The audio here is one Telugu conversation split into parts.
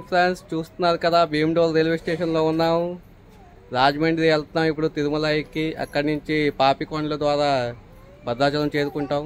ఫ్రెండ్స్, చూస్తున్నారు కదా, భీమడోల్ రైల్వే స్టేషన్లో ఉన్నాం. రాజమండ్రి వెళ్తున్నాం ఇప్పుడు తిరుమల ఎక్కి. అక్కడి నుంచి పాపికొండల ద్వారా భద్రాచలం చేరుకుంటాం.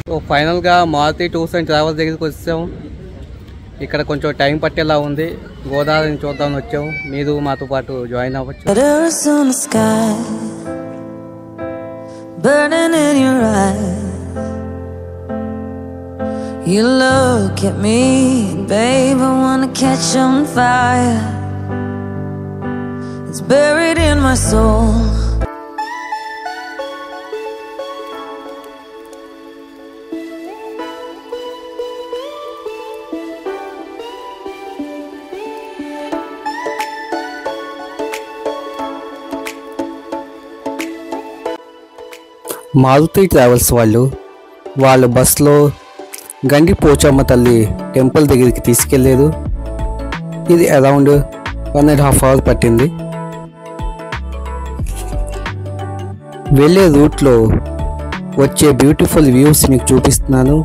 సో ఫైనల్గా మారుతి టూర్స్ అండ్ ట్రావెల్స్ దగ్గరికి వచ్చాం. ఇక్కడ కొంచెం టైం పట్టేలా ఉంది. గోదావరిని చూద్దామని వచ్చాం. మీరు మాతో పాటు జాయిన్ అవ్వచ్చు. You look at me, babe, I wanna catch on fire. It's buried in my soul. Maruti travels వాళ్ళ బస్లో గండి పోచమ్మ తల్లి టెంపుల్ దగ్గరికి తీసుకెళ్ళలేదు. ఇది అరౌండ్ 1.5 hours పట్టింది. వెళ్ళే రూట్లో వచ్చే బ్యూటిఫుల్ వ్యూస్ మీకు చూపిస్తున్నాను.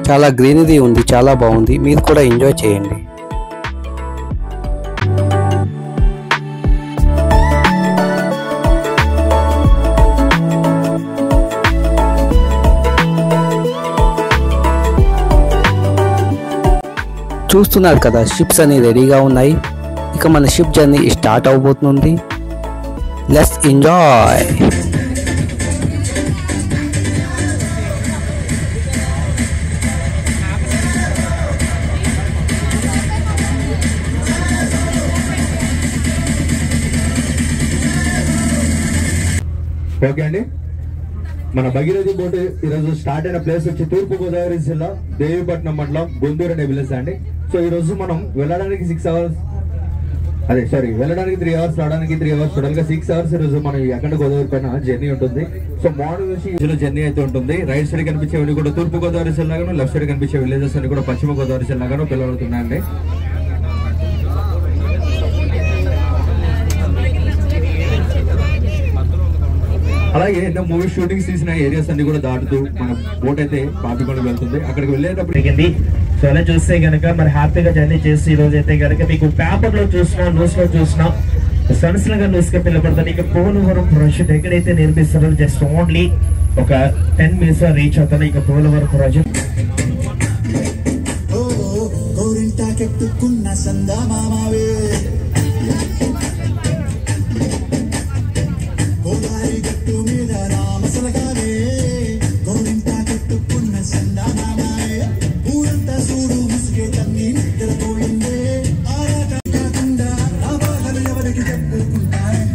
చాలా గ్రీనరీ ఉంది, చాలా బాగుంది. మీరు కూడా ఎంజాయ్ చేయండి. చూస్తున్నారు కదా, షిప్స్ అన్ని రెడీగా ఉన్నాయి. ఇక మన షిప్ జర్నీ స్టార్ట్ అవబోతుంది. Let's enjoy. ఓకే అండి, మన భగీరథి బోటు ఈరోజు స్టార్ట్ అయిన ప్లేస్ వచ్చి తూర్పు గోదావరి జిల్లా దేవీపట్నం మండలం గుంటూరు అనే విలేజ్ అండి. సో ఈ రోజు మనం వెళ్ళడానికి 6 hours, వెళ్ళడానికి 3 hours, రావడానికి 3 hours, టోటల్ గా 6 hours ఈ రోజు మనం అఖండ గోదావరి పైన జర్నీ ఉంటుంది. సో మార్నింగ్ నుంచి జర్నీ అయితే ఉంటుంది. రైట్ సైడ్ కనిపించేవన్నీ కూడా తూర్పు గోదావరి జిల్లాగాను, లెఫ్ట్ సైడ్ కనిపించే విలేజెస్ అన్ని కూడా పశ్చిమ గోదావరి జిల్లాగాను పిలువడుతున్నాయండి. అలాగే ఎన్నో మూవీ షూటింగ్స్ తీసిన ఏరియాస్ అన్ని కూడా దాటుతూ మన బోట్ అయితే పాపికొండకు వెళ్తుంది. అక్కడికి వెళ్ళేటప్పుడు సో అలా చూస్తే కనుక మరి హ్యాపీగా జర్నీ చేసి ఈ రోజు అయితే కనుక మీకు పేపర్ లో చూసినా, న్యూస్ లో చూసినా, సన్స్ లాగా న్యూస్ గా పిల్లబడతాను. ఇక పోలవరం ప్రాజెక్ట్ ఎక్కడైతే నిర్మిస్తారో జస్ట్ ఓన్లీ ఒక 10 minutes లో రీచ్ అవుతాను. ఇక పోలవరం ప్రాజెక్ట్ కెట్టుకున్న సందా మామావే గోదారి గట్టు మీద రామసలగానే గోరింటా కెట్టుకున్న సందా మామావే ఊరంతా చూడు ముసుగే తన్ని నిద్రపోయిందే ఆరాట కాకుండా నా బాధలు ఎవరికి చెప్పుకుంటానే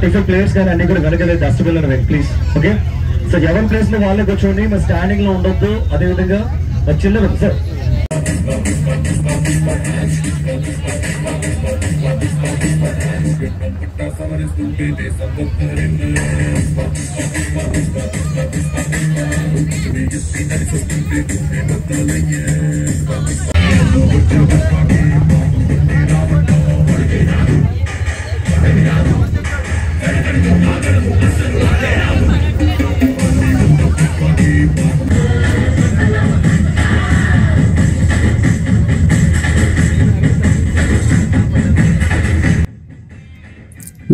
టిఫిన్ ప్లేట్స్ కానీ అన్ని కూడా వెనకలేదు డస్ట్బిన్ లో ప్లీజ్. ఓకే, సో ఎవరి ప్లేస్ లో వాళ్ళే కూర్చోండి, మరి స్టాండింగ్ లో ఉండొద్దు. అదేవిధంగా చిల్లర సార్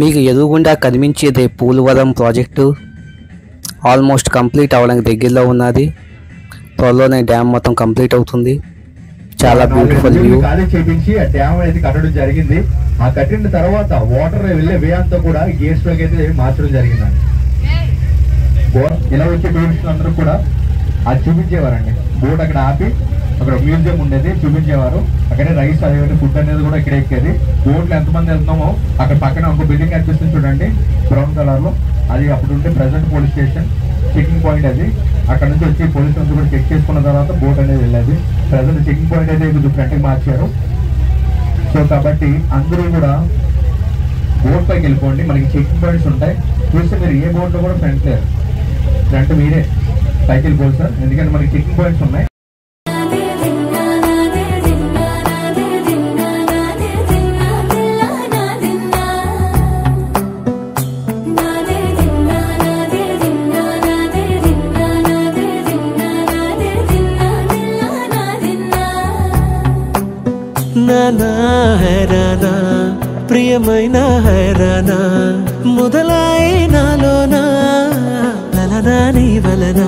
మీకు ఎదురుగుండా కనిపించేదే పోలవరం ప్రాజెక్టు ఆల్మోస్ట్ కంప్లీట్ అవ్వడానికి దగ్గరలో ఉన్నది. త్వరలోనే డ్యామ్ మొత్తం కంప్లీట్ అవుతుంది. చాలా బ్యూటిఫుల్ వ్యూ. ఖాళీ చేపించి ఆ డ్యామ్ అయితే కట్టడం జరిగింది. ఆ కట్టిన తర్వాత వాటర్ వెళ్ళే వే అంతా కూడా గేట్స్ లోకి అయితే మార్చడం జరిగిందండి. ఇలా వచ్చే టూరిస్టులు అందరూ కూడా అది చూపించేవారండి. బోట్ అక్కడ ఆపి అక్కడ మ్యూజియం ఉండేది, చూపించేవారు. అక్కడే రైస్ అదే ఫుడ్ అనేది కూడా ఇక్కడ ఎక్కేది. బోట్లు ఎంతమంది వెళ్తున్నామో అక్కడ పక్కన ఒక బిల్డింగ్ కనిపిస్తుంది చూడండి బ్రౌన్ కలర్ లో, అది అప్పుడు ఉంటే present police station checking point. అది అక్కడ నుంచి వచ్చి పోలీసులు కూడా చెక్ చేసుకున్న తర్వాత బోట్ అనేది వెళ్ళేది. ప్రెసెంట్ చెకింగ్ పాయింట్ అయితే డిఫరెంట్గా మార్చారు. సో కాబట్టి అందరూ కూడా బోట్ పైకి వెళ్ళిపోండి. మనకి చెకింగ్ పాయింట్స్ ఉంటాయి. చూస్తే మీరు ఏ బోట్ లో కూడా ఫ్రంట్ లేరు, ఫ్రంట్ మీరే పైకి వెళ్ళిపోదు సార్, ఎందుకంటే మనకి చెకింగ్ పాయింట్స్ ఉన్నాయి. నానా హైరానా ప్రియమైన హైరానా మొదలై నాలోనా లలనా నీ వలనా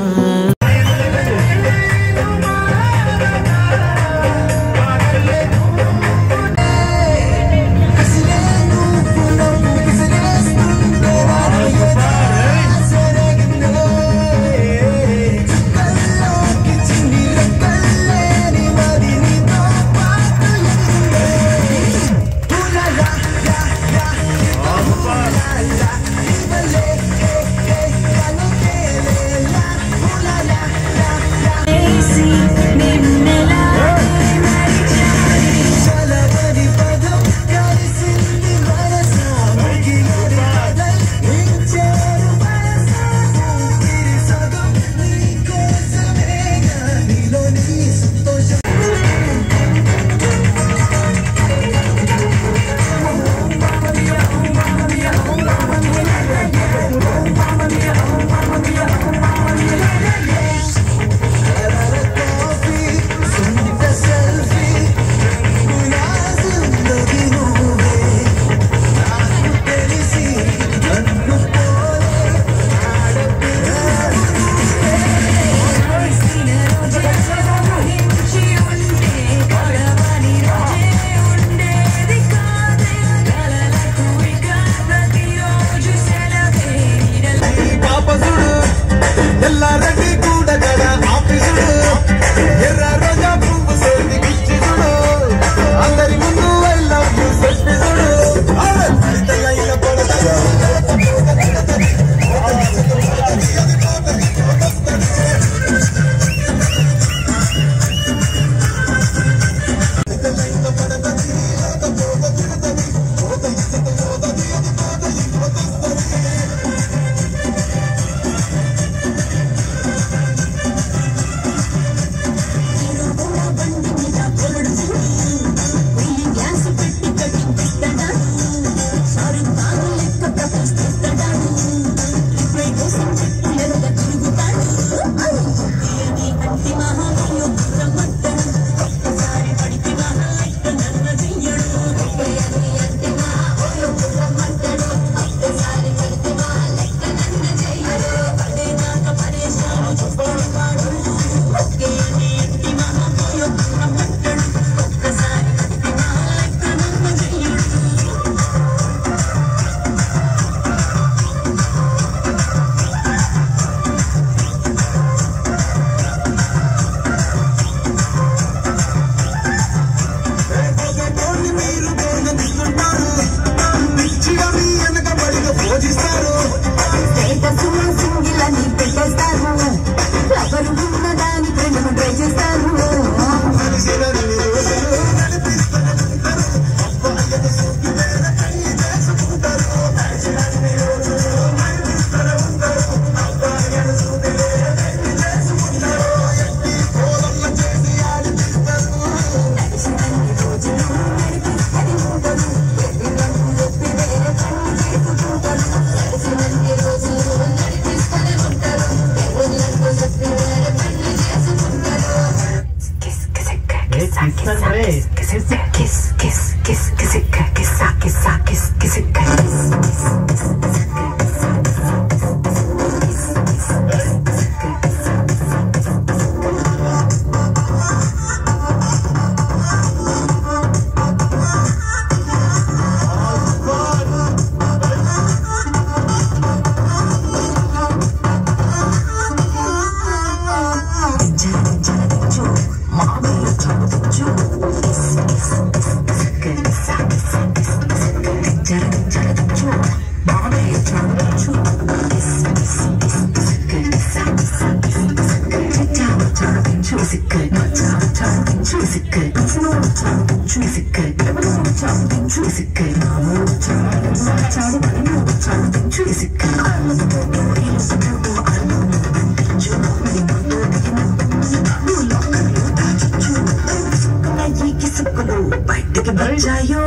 బయటికి వచ్చాయో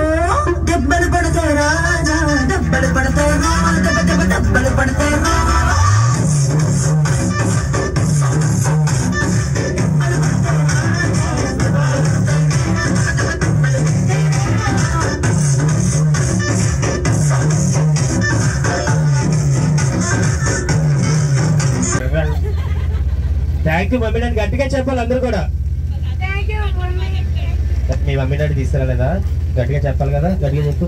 దెబ్బలు పడతాయి రాజా, దెబ్బలు పడతాయి రా, దెబ్బలు పడతాయి రా. థ్యాంక్ యూ మమ్మీ డాడీ గట్టిగా చెప్పాలి అందరూ కూడా. మీ మమ్మీ డాడీ తీసుకురాలేదా? గట్టిగా చెప్పాలి కదా, గట్టిగా చెప్పు.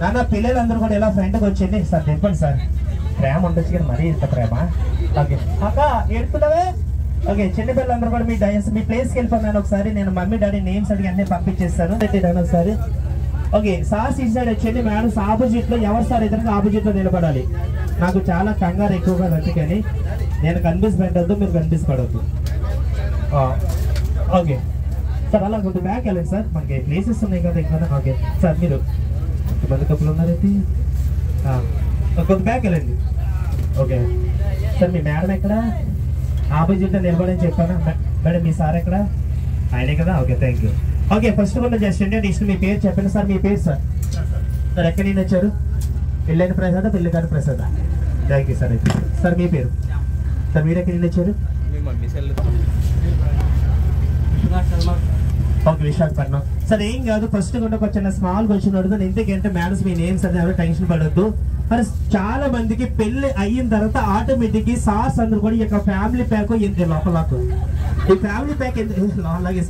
నాన్న పిల్లలందరూ కూడా ఇలా ఫ్రెండ్కి వచ్చేయండి సార్. చెప్పండి సార్, ప్రేమ ఉండొచ్చు కానీ మరీ ఇంత ప్రేమ. ఓకే అక్క ఏడుతున్నావే. ఓకే చిన్న పిల్లలందరూ కూడా మీ ప్లేస్కి వెళ్ళిపోయినాను. ఒకసారి నేను మమ్మీ డాడీ నేమ్స్ అడిగి అన్నీ పంపించేస్తాను ఒకసారి. ఓకే సార్స్ ఈ సైడ్ వచ్చేయండి. మేడమ్స్ ఆపోజిట్ లో, ఎవరు సార్ ఇద్దరికి ఆపోజిట్ లో నిలబడాలి. నాకు చాలా కంగారు ఎక్కువగా, అందుకని నేను కన్ఫ్యూజ్ పెట్టద్దు, మీరు కన్ఫ్యూజ్ పడవద్దు. ఓకే సార్ అలా కొంచెం బ్యాక్ వెళ్ళండి సార్, మనకి ప్లేసెస్ ఉన్నాయి కదా ఇక్కడ. ఓకే సార్ మీరు ఎంతమంది కప్పులు ఉన్నారైతే కొంచెం బ్యాక్ వెళ్ళండి. ఓకే సార్ మీ మేడం ఎక్కడ? ఆపోజిట్ నిలబడని చెప్పాను మేడం. మీ సార్ ఎక్కడ? ఆయనే కదా. Okay thank you. Okay first కూడా జస్ట్ ఇంట్రడక్షన్, మీ పేరు చెప్పండి సార్. మీ పేరు సార్? సార్ ఎక్కడి నుంచి వచ్చారు? పెళ్ళైన ప్రసాద, పెళ్ళి కాని ప్రసాద? Thank you sir. అయితే సార్ మీ పేరు సార్? మీరు ఎక్కడి నుంచి వచ్చారు? Okay Visakhapatnam sir. ఏం కాదు, ఫస్ట్ కూడా కొంచెం స్మాల్ క్వశ్చన్ అడుగుతాను. ఎందుకంటే మేడమ్స్ మీ నేమ్స్ అది ఎవరు టెన్షన్ పడొద్దు. మరి చాలా మందికి పెళ్లి అయిన తర్వాత ఆటోమేటిక్ సార్స్ అందరూ కూడా ఈ యొక్క ఫ్యామిలీ ప్యాక్ లోపల ఈ ఫ్యామిలీ ప్యాక్ లాగే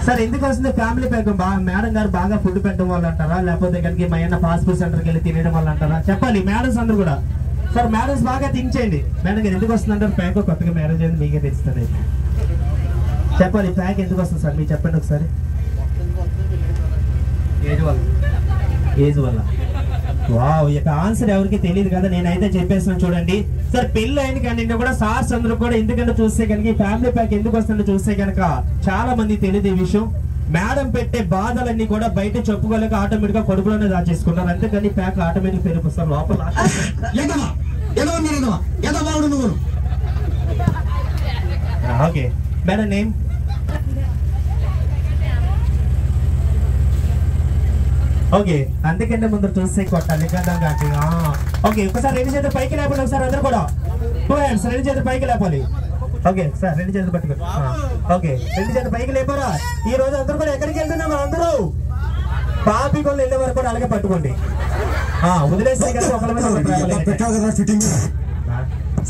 సార్ ఎందుకు వస్తుంది ఫ్యామిలీ ప్యాక్? మేడం గారు బాగా ఫుడ్ పెట్టడం వల్ల అంటారా, లేకపోతే ఇక్కడికి మా అన్న ఫాస్ట్ ఫుడ్ సెంటర్కి వెళ్ళి తినడం వల్ల అంటారా? చెప్పాలి మేడమ్స్ అందరూ కూడా. సార్ మేడమ్స్ బాగా థింక్ చేయండి. మేడం గారు ఎందుకు వస్తుంది అంటారు ప్యాక్? కొత్తగా మ్యారేజ్ అయింది, మీకే తెలుస్తుంది. చెప్పాలి ప్యాక్ ఎందుకు వస్తుంది సార్? మీరు చెప్పండి ఒకసారి. ఏజ్ వల్ల. వావ్, ఇక ఆన్సర్ ఎవరికి తెలియదు కదా, నేనైతే చెప్పేస్తున్నాను చూడండి. సార్ పెళ్లి అయిన కానీ కూడా సార్స్ అందరూ కూడా ఎందుకంటే చూస్తే కనుక ఫ్యామిలీ ప్యాక్ ఎందుకు వస్తుందో చూస్తే కనుక చాలా మంది తెలియదు ఈ విషయం. మేడం పెట్టే బాధలన్నీ కూడా బయట చెప్పుకోలేక ఆటోమేటిక్ గా కడుపులోనే దాచేసుకున్నారు. అంతేకాని ప్యాక్ ఆటోమేటిక్ పెరిగిపోతారు లోపల. Okay madam name? ఓకే అందుకంటే ముందు చూస్తే కొట్టాలి కదా. ఓకే ఒకసారి రెండు చేతులు పైకి లేపండి ఒకసారి అందరూ కూడా. 2 hands రెండు చేతులు పైకి లేపాలి. ఓకే సార్ రెండు చేతులు పట్టుకోండి. ఓకే రెండు చేతులు పైకి లేపారా? ఈ రోజు అందరూ కూడా ఎక్కడికి వెళ్తున్నాం? అందరూ పాపికొల్లు వెళ్ళే వరకు కూడా అలాగే పట్టుకోండి. వదిలేస్తే కదా ఒకళ్ళ మీద.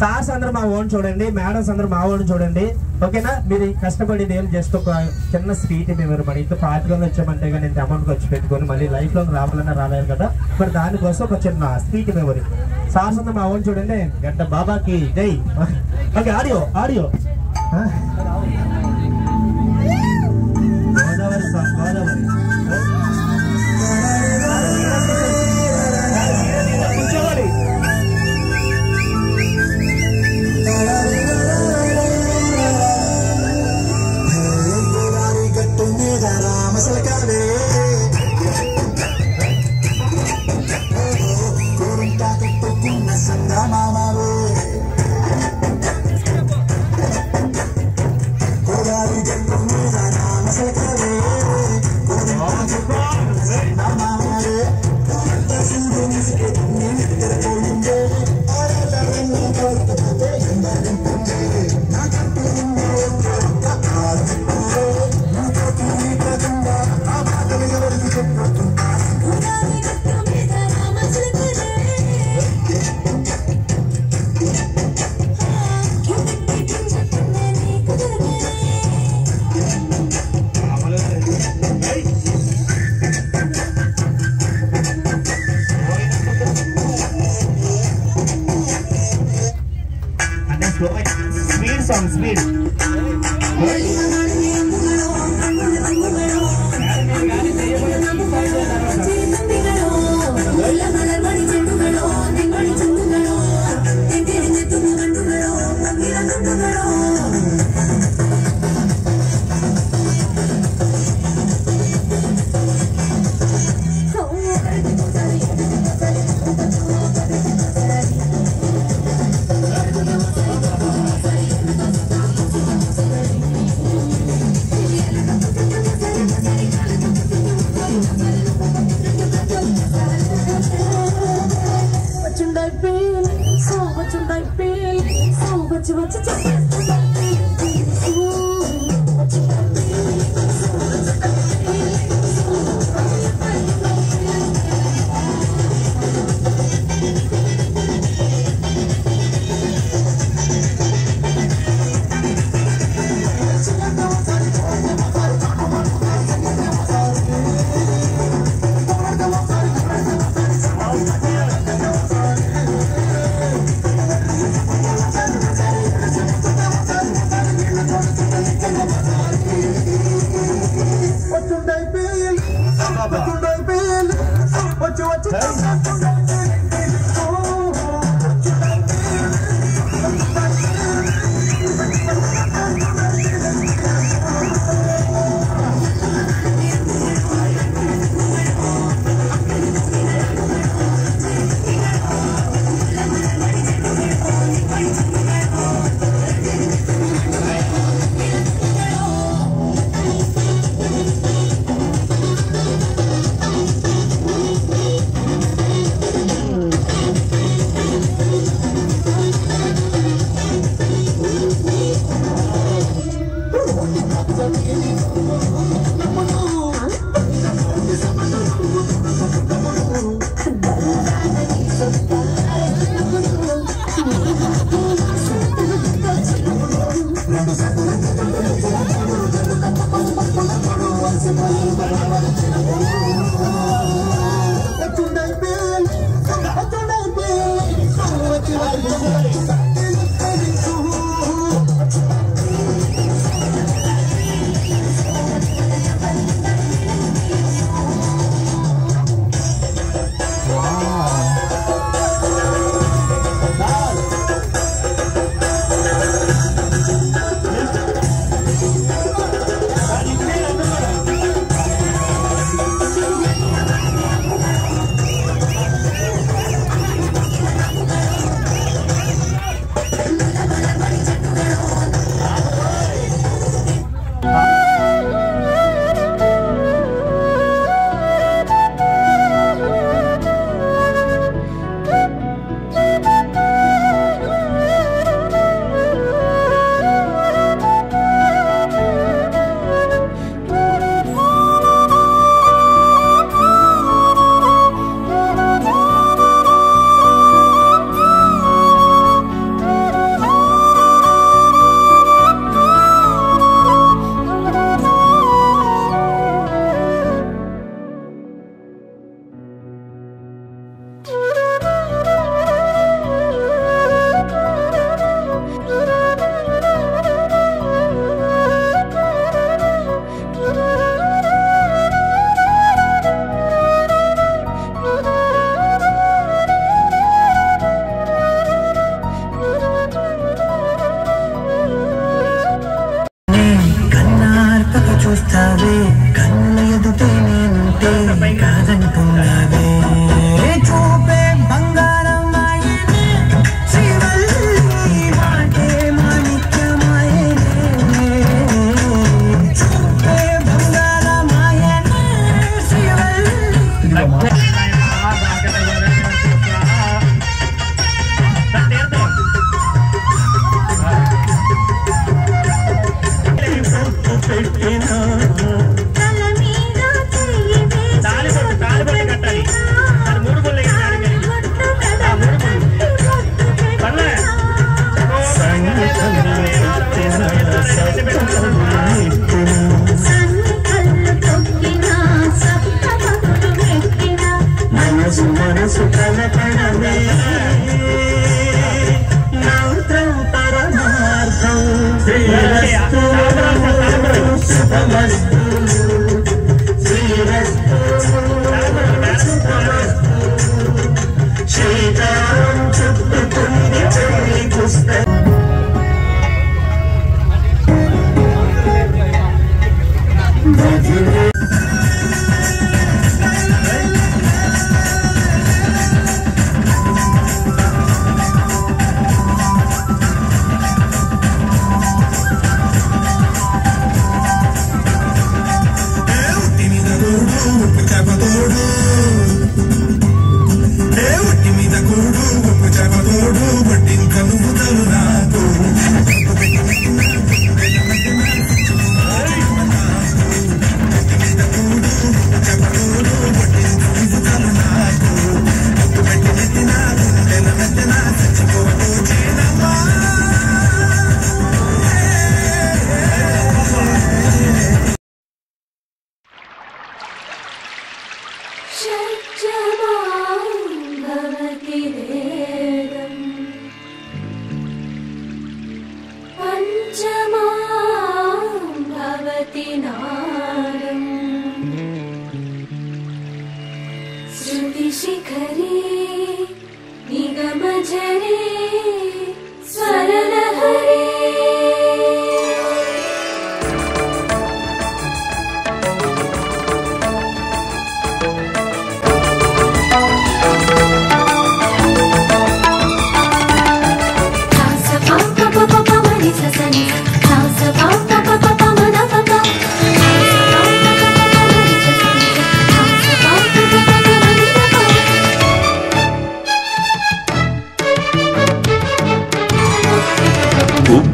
సార్స్ అందరూ మా ఓన్ చూడండి, మేడమ్స్ అందరూ మా ఓన్ చూడండి. ఓకేనా? మీరు కష్టపడేది ఏం జస్ట్ ఒక చిన్న స్వీట్ మేము మన ఇంట్లో పార్టీలో వచ్చామంటే కానీ ఇంత అమౌంట్ ఖర్చు పెట్టుకొని మళ్ళీ లైఫ్ లో రావాలన్నా రాలేదు కదా, మరి దానికోసం ఒక చిన్న స్వీట్ మెమరీ. సార్స్ అందరూ మా ఓన్ చూడండి. గంట బాబాకి జై. Okay audio audio Godavari sir, Godavari కూర్చోవాలి. నెక్స్ట్ స్పీడ్ సాంగ్ స్పీడ్ చూస్తావే కళ్ళ ఎదుటే నేనుంటే కాదంటున్నావే చూపే బంగారం మాయనే శివల్లి మాటే మాణిక్యమాయనే చూపే బంగారం మాయనే శివల్లి పెట్టినా శుభమస్తు శ్రీరస్తు శ్రీకారం చుట్టుకుంది చెల్లి పుస్తకం श्रुतिशिखरे निगमझरे स्वरलहरे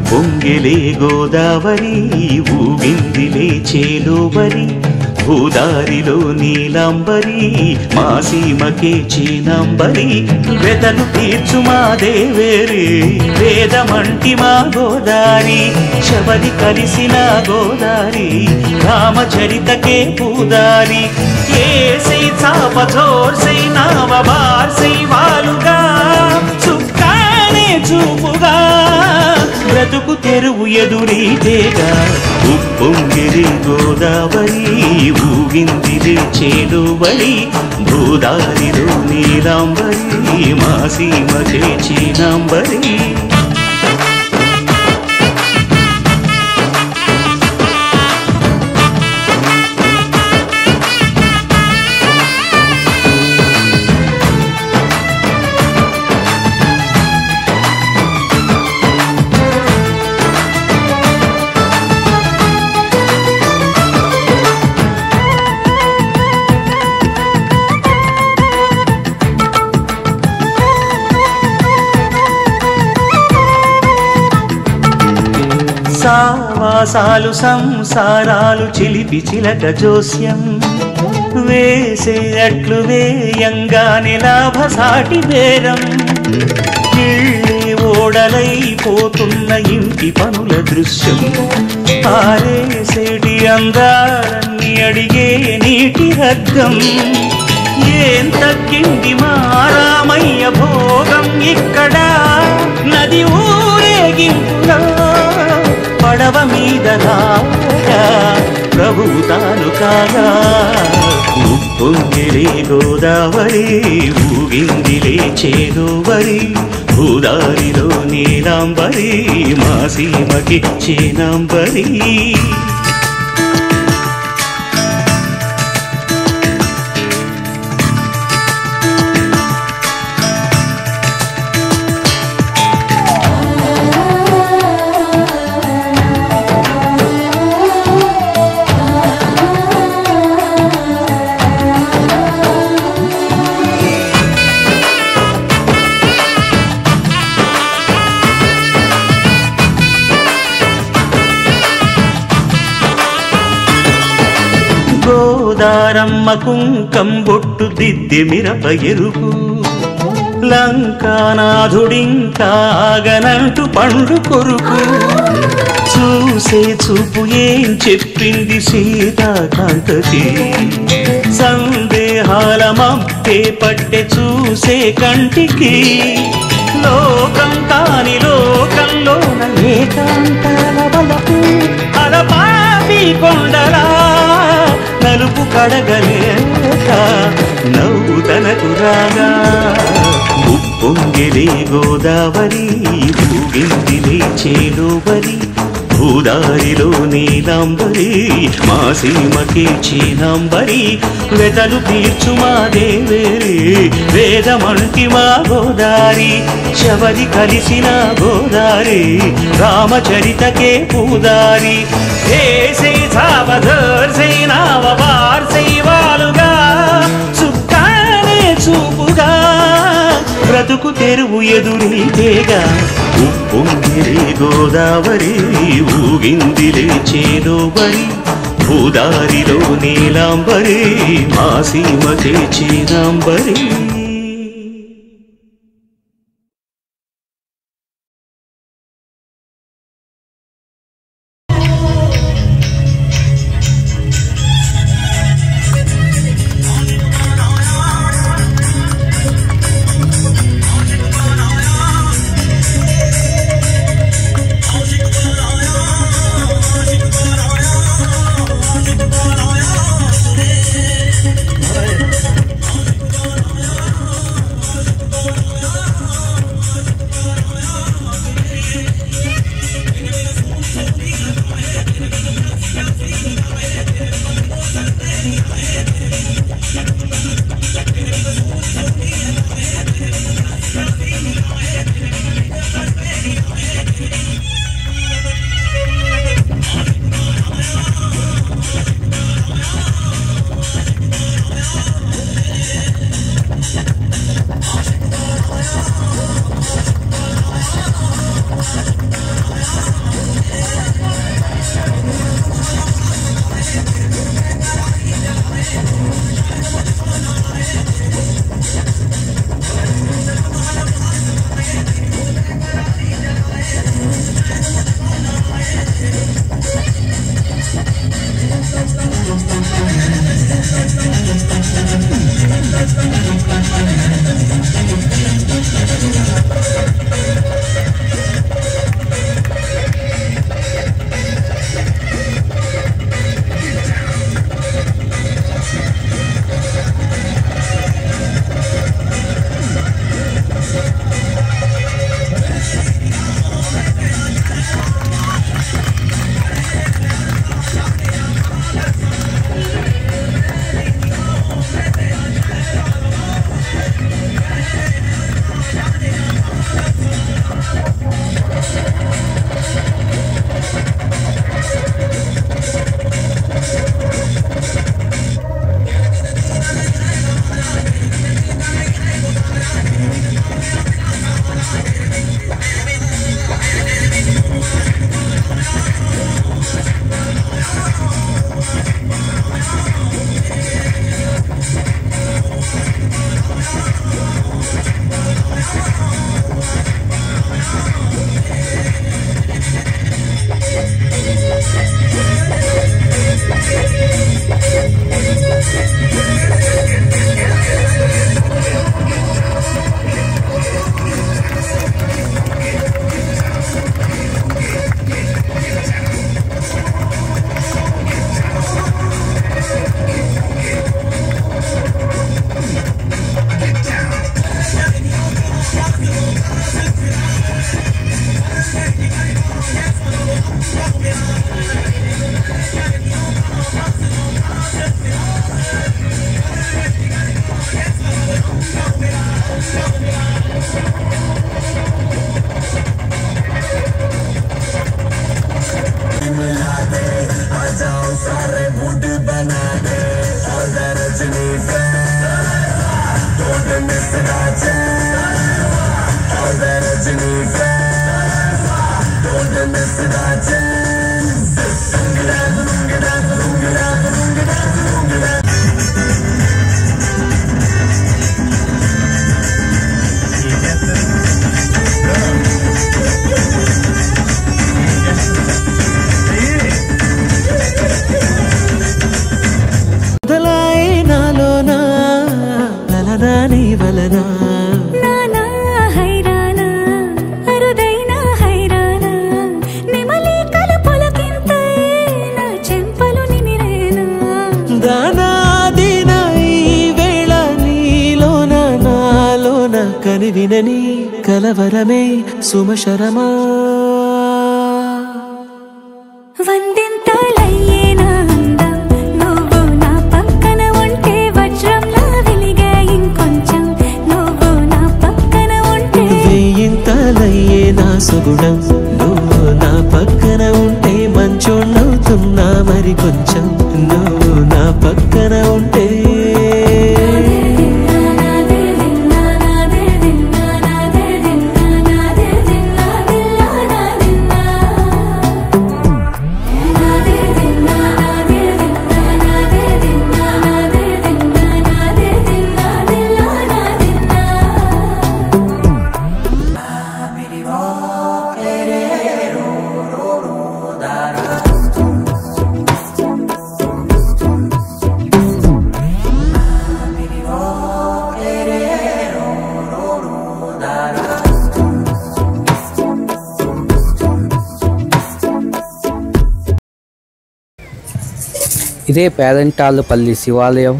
పొంగిలే గోదావరి ఊగిందిలే చేలోబరి భూదారిలో నీలాంబరి మా సీమకే చీనాంబరి వెతలు తీర్చు మా దేవేరి వేదమంటి మా గోదారి శబరి కలిసిన గోదారి రామచరితకే పూదారి ఏసై చాప జోర్సై నావ బార్సై వాలుగా చుక్కానే చూపుగా బ్రతుకు తెరువు ఎదురీతేగా ఉప్పొంగిరి గోదావరి ఊగిందిరి చేలువరి భూదారిలో నీలాంబరి మా సీమకే చీనాంబరి సావాసాలు సంసారాలు చిలిపి చిలక జోస్యం వేసేటట్లు వేయంగానే లాభసాటి బేరం ఇళ్ళే ఓడలైపోతున్న ఇంటి పనుల దృశ్యం ఆరేసేటి అందాలన్నీ అడిగే నీటి రగ్గం ఏం తగ్గింది మా రామయ్య భోగం ఇక్కడ నది ఊరేగింపులో పడవ మీద రాగా ప్రభువు తాను కాగా ఉప్పొంగిలే గోదావరి ఊగిందిలే చేలోబరి భూదారిలో నీలాంబరి మా సీమకి చీనాంబరి గోదారమ్మ కుంకం బొట్టు దిద్ది మిరప ఎరుపు లంకానాథుడింకాగనంటూ పండు కొరుకు చూసే చూపు ఏం చెప్పింది సీతాకాంతకి సందేహాల మబ్బే పట్టె చూసే కంటికి లోకం కాని లోకంలోన ఏకాంతాల బలపు అలపాపి కొండ కడగలేక నవ్వు తనకు రాగా ఉప్పొంగిలే గోదావరి ఊగిందిలే చేలోబరి భూదారిలో నీలాంబరి మా సీమకే చీనాంబరి వెదలు తీర్చు మా దేవేరి వేదమంటి మా గోదారి శబరి కలిసిన గోదారి రామచరితకే పూదారి ఏసై సావధర్ సై నావవార్ సై వాలుగా సుక్కానే చూపుగా బ్రతుకు తెరువు ఎదురీతేగా ఉప్పొంగిలే గోదావరి ఊగిందిలే చేలోబరి భూదారిలో నీలాంబరి మా సీమకే చీనాంబరి దానా వినని కలవరమే సుమశరమా వందింతలయ్యేనా అందం నువ్వు నా పక్కన ఉంటే వజ్రంలా వెలిగే ఇంకొంచెం నువ్వు నా పక్కన ఉంటే వెయ్యింతలయ్యే నా సుగుణం నువ్వు నా పక్కన ఉంటే మంచోళ్ళవుతున్నా మరి కొంచెం నువ్వు నా పక్కన ఉంటే ఇదే పేరంటాళ్ళపల్లి శివాలయం.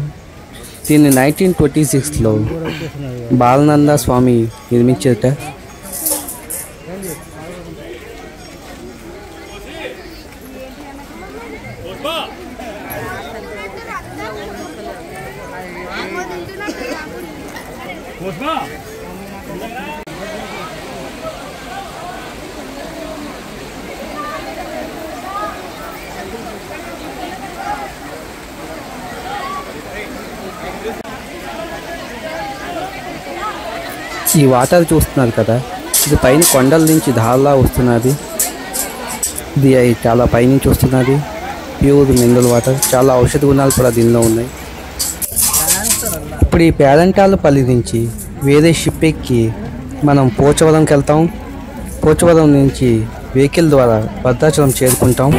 దీన్ని 1926లో బాలనంద స్వామి నిర్మించారట. ఈ వాటర్ చూస్తున్నారు కదా, ఇది పైన కొండల నుంచి ధారలా వస్తున్నది. ఇది చాలా పైనుంచి వస్తున్నది. Pure mineral water. చాలా ఔషధ గుణాలు కూడా దీనిలో ఉన్నాయి. ఇప్పుడు ఈ పేరంటాళ్ళపల్లి నుంచి వేరే షిప్ ఎక్కి మనం పోచవరంకి వెళ్తాం. పోచవరం నుంచి వెహికల్ ద్వారా భద్రాచలం చేరుకుంటాం.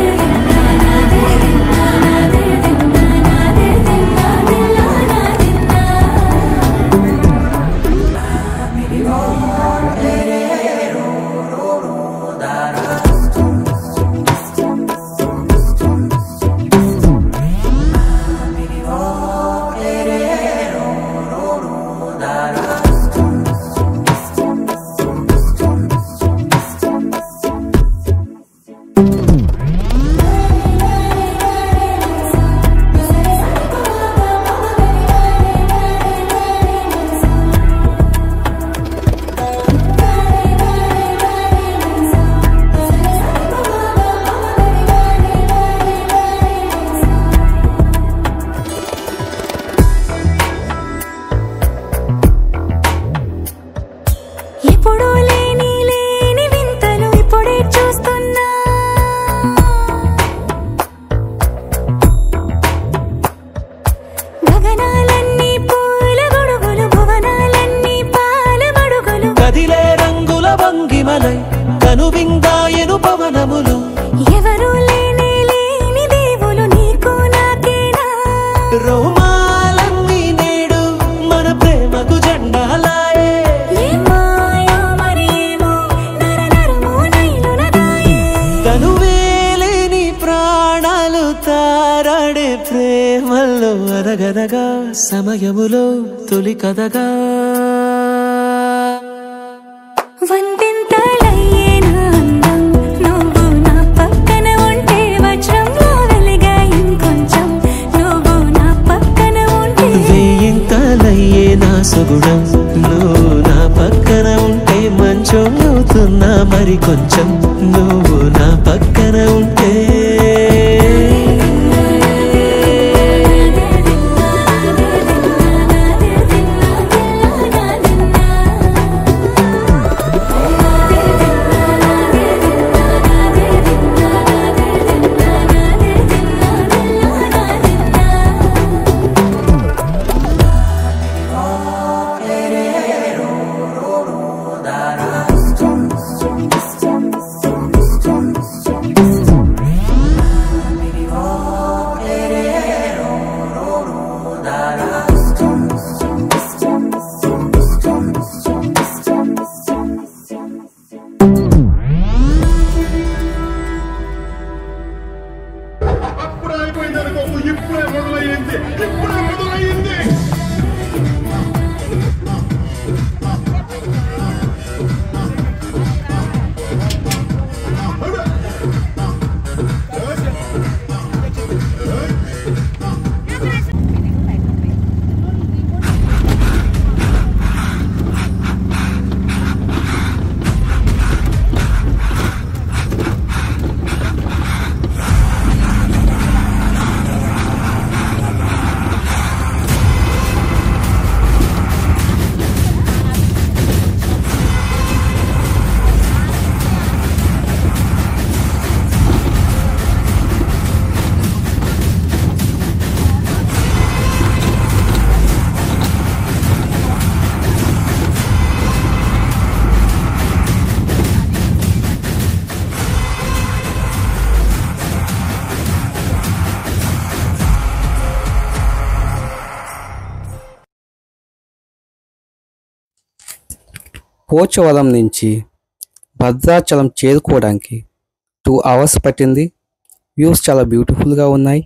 కనువిందాయను పవనములు ఎవరు లేని లేని దేవులు నీకు నాకేనా రోమాలన్నీ నేడు మన ప్రేమకు జెండాలాయే మాయో మరేమో నరనరమో నైలునదాయే కనువేలేని ప్రాణాలు తారాడే ప్రేమల్లో అరగనగా సమయములో తొలి కథగా వందింతలయ్యేనా అందం నువ్వు నా పక్కన ఉంటే వజ్రంలా వెలిగే ఇంకొంచెం నువ్వు నా పక్కన ఉంటే వెయ్యింతలయ్యే నా సుగుణం నువ్వు నా పక్కన ఉంటే మంచోళ్ళవుతున్నా మరి కొంచెం నువ్వు నా పక్కన ఉంటే పోచవరం నుంచి భద్రాచలం చేరుకోవడానికి 2 hours పట్టింది. వ్యూస్ చాలా బ్యూటిఫుల్గా ఉన్నాయి.